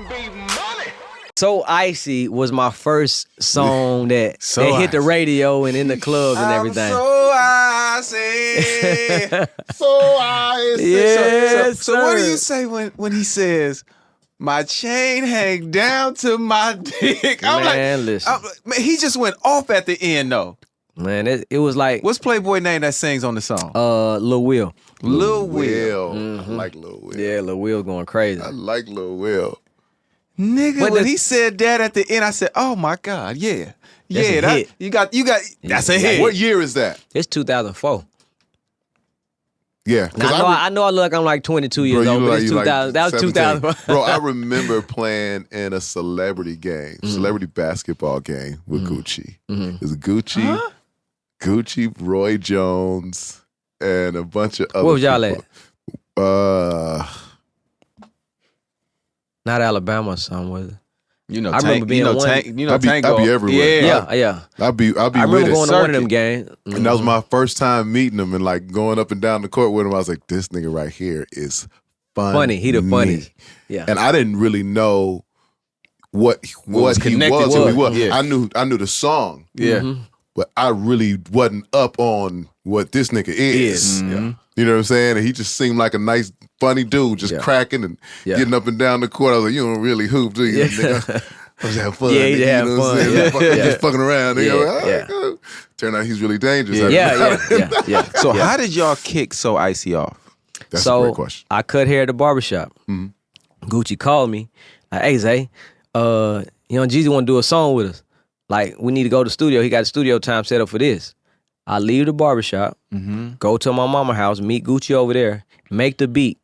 R&B Money. So Icy was my first song that hit the radio and in the club and everything. So icy. So icy. Yes, So what do sir. you say when he says, my chain hang down to my dick? Man, listen. Man, he just went off at the end though. Man, it was like What's Playboy name that sings on the song? Lil Will. Lil Will. I like Lil Will. Yeah, Lil Will going crazy. I like Lil Will. Nigga, But when the- he said that at the end, I said, oh my God, yeah. That's Yeah, a hit. you got that's a hit. What year is that? It's 2004. Yeah. 'cause Now, I know I look like I'm like 22 years you old, look but like it's you like 2000. That was 17. 2000. Bro, I remember playing in a celebrity game, celebrity basketball game with Gucci. It was Gucci, Gucci, Roy Jones, and a bunch of other Where was y'all people. Not Alabama or something, was it? You know, I remember being one- Tank. You know, I be Tank. everywhere. Yeah. Yeah. I'll be I with remember it. going to one of them Circuit. games. And that was my first time meeting him and like going up and down the court with him. I was like, this nigga right here is funny. He the funniest. Yeah. And I didn't really know what he connected was. to Who it. he was. Yeah. I knew the song, Yeah. but I really wasn't up on what this nigga is. Mhm. You know what I'm saying? And he just seemed like a nice, funny dude, just cracking and getting up and down the court. I was like, you don't really hoop, do you? Nigga? I was having fun. Yeah, nigga, he you having know what I'm fun. saying? Yeah. Just fucking around. Nigga. Yeah, I'm like, all right, yeah. cool. Turned out he's really dangerous. Yeah. So how did y'all kick So Icy off? That's So a great question. I cut hair at the barbershop. Gucci called me, like, hey Zay, Jeezy want to do a song with us. Like, we need to go to the studio. He got a studio time set up for this. I leave the barbershop, go to my mama house, meet Gucci over there, make the beat.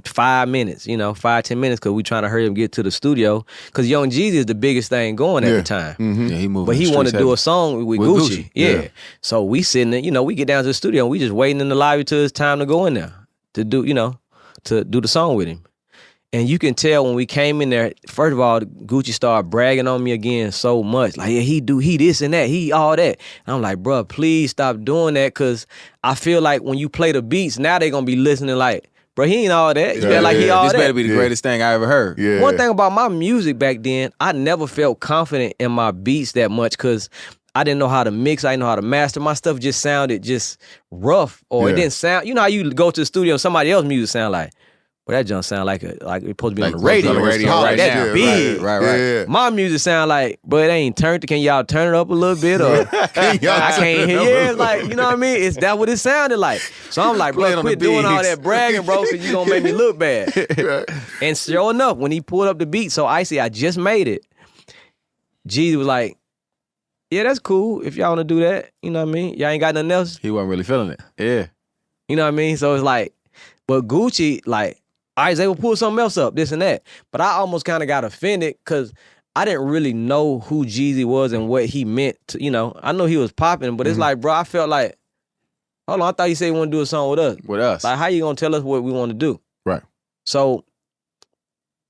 5 minutes, 5-10 minutes, because we trying to hurry up and get to the studio. Because Young Jeezy is the biggest thing going at the time. Yeah, he moved. But he wanted to do a song with Gucci. Yeah. Yeah. So we sitting there, we get down to the studio and we just waiting in the lobby till it's time to go in there to do, to do the song with him. And you can tell when we came in there, first of all, Gucci started bragging on me again so much. Like, yeah, he this and that, he all that. And I'm like, bro, please stop doing that, because I feel like when you play the beats, now they going to be listening like, bro, he ain't all that. You feel like he all This that. better be the greatest thing I ever heard. Yeah. One thing about my music back then, I never felt confident in my beats that much because I didn't know how to mix. I didn't know how to master. My stuff just sounded just rough, or it didn't sound. You know how you go to the studio and somebody else's music sound like, well, that junk sound like it's supposed to be on the radio. on the radio Like, right that's now. big. Right. Yeah. My music sound like, but it ain't turned. Can y'all turn it up a little bit? Or I can't hear. Yeah, it's like, you know what I mean? It's that what it sounded like. So I'm like, Play it bro, on the quit doing all bigs. that bragging, bro, because you gonna make me look bad. And sure enough, when he pulled up the beat, So Icy, I just made it. Jeezy was like, yeah, that's cool if y'all want to do that. You know what I mean? Y'all ain't got nothing else. He wasn't really feeling it. Yeah. You know what I mean? So it's like, but Gucci, like, all right, Zay will pull something else up, this and that. But I almost kind of got offended because I didn't really know who Jeezy was and what he meant to, I know he was popping, but it's like, bro, I felt like, hold on, I thought you said you want to do a song with us. With us. Like, how you gonna tell us what we want to do? Right. So,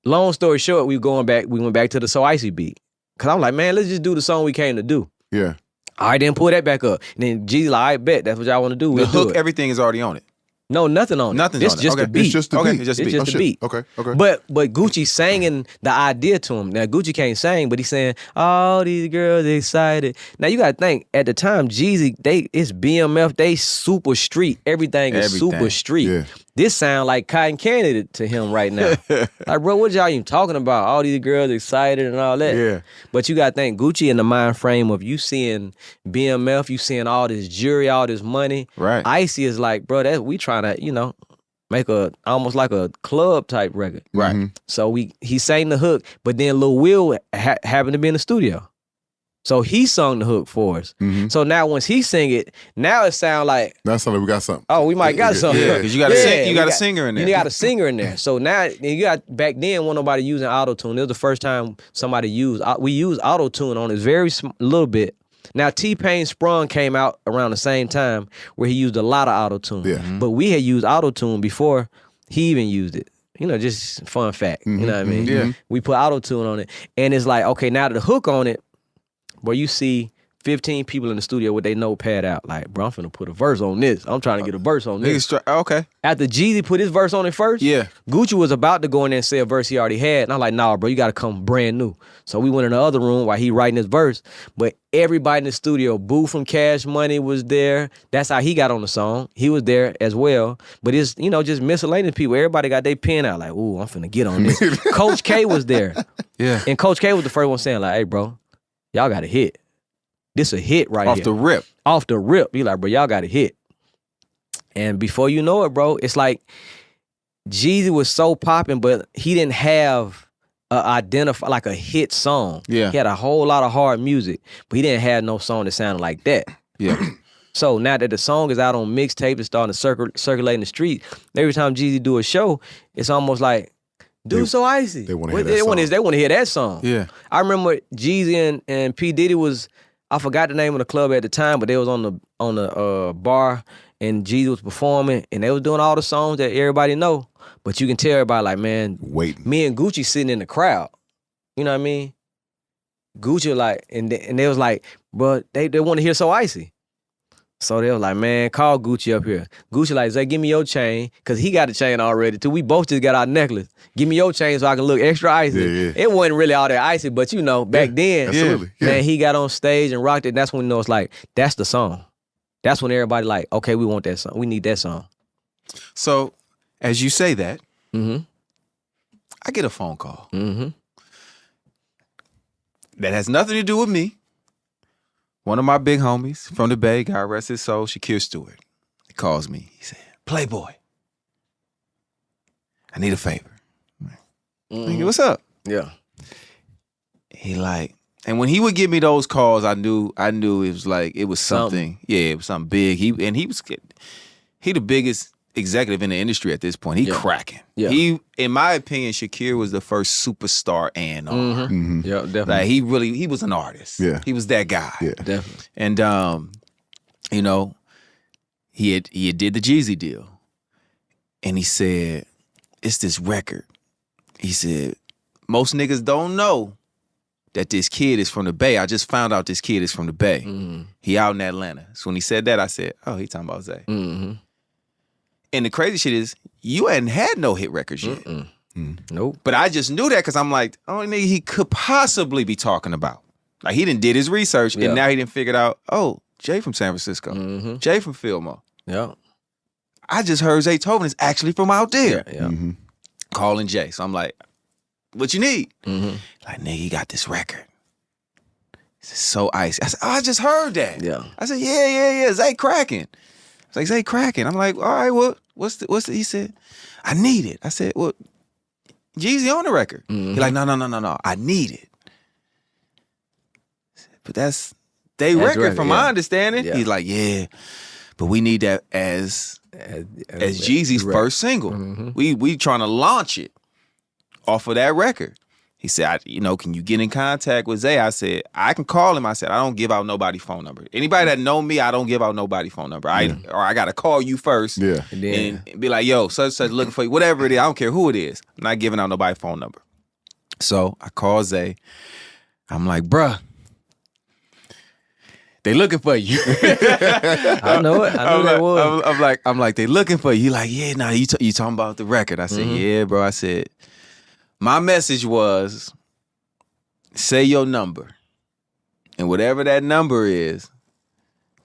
long story short, we went back to the So Icy beat. Cause I'm like, man, let's just do the song we came to do. Yeah. All right, then pull that back up. And then Jeezy like, I bet that's what y'all want to do. The We'll do hook, it. everything is already on it. No, nothing on it. Nothing's It's on it. just Okay. the beat. It's just the Okay, beat. it's just the It's beat. just the beat. Okay. But Gucci singing the idea to him. Now Gucci can't sing, but he's saying, all these girls excited. Now you gotta think, at the time, Jeezy, it's BMF, they super street. Everything is super street. Yeah. This sound like cotton candy to him right now. Like, bro, what y'all even talking about? All these girls excited and all that. Yeah. But you gotta think, Gucci in the mind frame of you seeing BMF, you seeing all this jewelry, all this money. Right. Icy is like, bro, we trying to, make almost like a club type record. Right. So he sang the hook, but then Lil Will happened to be in the studio. So he sung the hook for us. So now once he sing it, now it sound like, That's something we got something. oh, we might got something. Yeah, because you got a singer in there. You got a singer in there. So now you got, back then, wasn't nobody using auto-tune. It was the first time we used auto-tune on it very little bit. Now T-Pain Sprung came out around the same time where he used a lot of auto-tune. Yeah. But we had used auto-tune before he even used it. Just fun fact. You know what I mean? Yeah. We put auto-tune on it. And it's like, okay, now the hook on it, where you see 15 people in the studio with their notepad out. Like, bro, I'm finna put a verse on this. I'm trying to get a verse on this. Okay. After Jeezy put his verse on it first, Yeah. Gucci was about to go in there and say a verse he already had. And I'm like, nah, bro, you got to come brand new. So we went in the other room while he writing his verse. But everybody in the studio, Boo from Cash Money was there. That's how he got on the song. He was there as well. But it's, you know, just miscellaneous people. Everybody got their pen out like, ooh, I'm finna get on this. Coach K was there. Yeah. And Coach K was the first one saying like, hey, bro, y'all got a hit. This a hit right here. Off the rip. Off the rip. You like, bro, y'all got a hit. And before you know it, bro, it's like Jeezy was so popping, but he didn't have like a hit song. Yeah. He had a whole lot of hard music, but he didn't have no song that sounded like that. Yeah. So now that the song is out on mixtape and starting to circulate in the street, every time Jeezy do a show, it's almost like, dude, so icy. They want to hear that song. They want to hear that song. Yeah. I remember Jeezy and P. Diddy was, I forgot the name of the club at the time, but they was on the bar and Jeezy was performing and they was doing all the songs that everybody know. But you can tell everybody like, man, Waiting. me and Gucci sitting in the crowd. You know what I mean? Gucci like, and they was like, bro, they want to hear So Icy. So they was like, man, call Gucci up here. Gucci like, Zay, give me your chain, because he got a chain already too. We both just got our necklace. Give me your chain so I can look extra icy. Yeah. It wasn't really all that icy, but you know, back then, absolutely. Yeah. man, he got on stage and rocked it. That's when you know it's like, that's the song. That's when everybody like, okay, we want that song. We need that song. So, as you say that, Mm-hmm. I get a phone call. Mm-hmm. That has nothing to do with me. One of my big homies from the Bay, God rest his soul, Shakir Stewart. He calls me. He said, Playboy, I need a favor. Nigga, what's up? Yeah. He like, and when he would give me those calls, I knew it was like, it was something. Yeah, it was something big. He the biggest executive in the industry at this point. He cracking. Yeah. He, in my opinion, Shakir was the first superstar A&R. Mm-hmm. Yeah, definitely. Like he was an artist. Yeah. He was that guy. Yeah. Definitely. And you know, he had did the Jeezy deal. And he said, it's this record. He said, most niggas don't know that this kid is from the Bay. I just found out this kid is from the Bay. Mm-hmm. He out in Atlanta. So when he said that, I said, oh, he talking about Zay. Mm-hmm. And the crazy shit is, you hadn't had no hit records yet. Nope. But I just knew that because I'm like, only nigga he could possibly be talking about. Like, he didn't did his research, and now he didn't figure out, oh, Jay from San Francisco. Jay from Fillmore. Yeah. I just heard Zaytoven is actually from out there. Yeah. Mm-hmm. Calling Jay. So I'm like, what you need? Mm-hmm. Like, nigga, he got this record. It's so icy. I said, oh, I just heard that. Yeah. I said, yeah. Zay cracking. I was like, Zay cracking. I'm like, all right, well, what's the, he said, I need it. I said, well, Jeezy on the record. Mm-hmm. He's like, no, I need it. But that's they record from my understanding. Yeah. He's like, yeah, but we need that as Jeezy's first single. Mm-hmm. We trying to launch it off of that record. He said, can you get in contact with Zay? I said, I can call him. I said, I don't give out nobody's phone number. Anybody that know me, I don't give out nobody's phone number. I got to call you first and be like, yo, such looking for you. Whatever it is, I don't care who it is. I'm not giving out nobody's phone number. So I call Zay. I'm like, bruh, they looking for you. I know it. I knew that was. I'm like, they looking for you. He like, yeah, nah, you talking about the record. I said, yeah, bro. I said, my message was, say your number. And whatever that number is,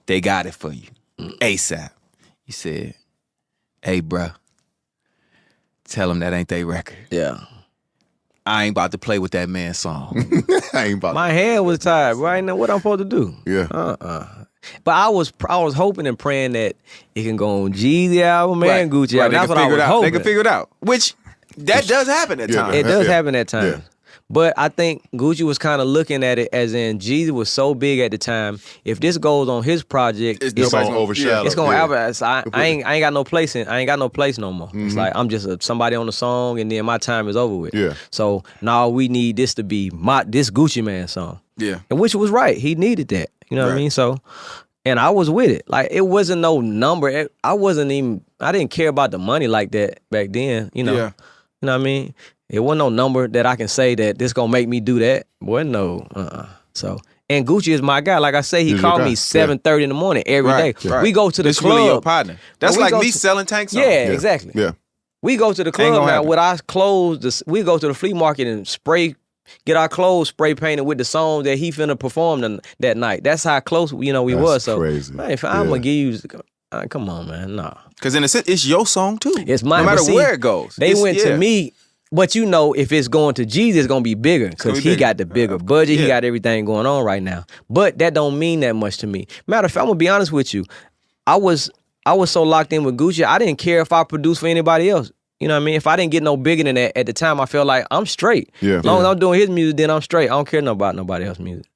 they got it for you. ASAP. He said, hey, bro, tell him that ain't their record. Yeah. I ain't about to play with that man's song. I ain't about My hand was tired, bro. I didn't know what I'm supposed to do. Yeah. But I was hoping and praying that it can go on Jeezy album and Gucci album. That's what I was hoping. They can figure it out. Which, that does happen at times. It does happen at times. Yeah. But I think Gucci was kind of looking at it as in Jeezy was so big at the time. If this goes on his project, it's going to overshadow. It's going to advertise. I ain't got no place no more. It's like I'm just somebody on the song, and then my time is over with. Yeah. So now we need this to be this Gucci Man song. Yeah. And which was right. He needed that. You know what I mean? So, and I was with it. Like, it wasn't no number. I didn't care about the money like that back then. You know. Yeah. You know what I mean? It wasn't no number that I can say that this gonna make me do that. Boy, no. So And Gucci is my guy. Like I say, he He's your called guy. me 7:30 in the morning every day. Right. We go to the This club. really your partner. That's We like go me to- selling Tank songs. Yeah, exactly. Yeah. We go to the club gonna now happen. with our clothes. We go to the flea market and get our clothes spray painted with the song that he finna perform that night. That's how close we That's was. So, crazy. man, if I'm gonna give you, come on, man, nah. Because in a sense, it's your song too. It's mine. No but matter see, where it goes. They It's- went yeah. to me. But if it's going to Jeezy, it's gonna be bigger because be he bigger. got the bigger budget. He Yeah. got everything going on right now. But that don't mean that much to me. Matter of fact, I'm gonna be honest with you. I was so locked in with Gucci, I didn't care if I produced for anybody else. You know what I mean? If I didn't get no bigger than that at the time, I felt like I'm straight. Yeah. As long as I'm doing his music, then I'm straight. I don't care about nobody else's music.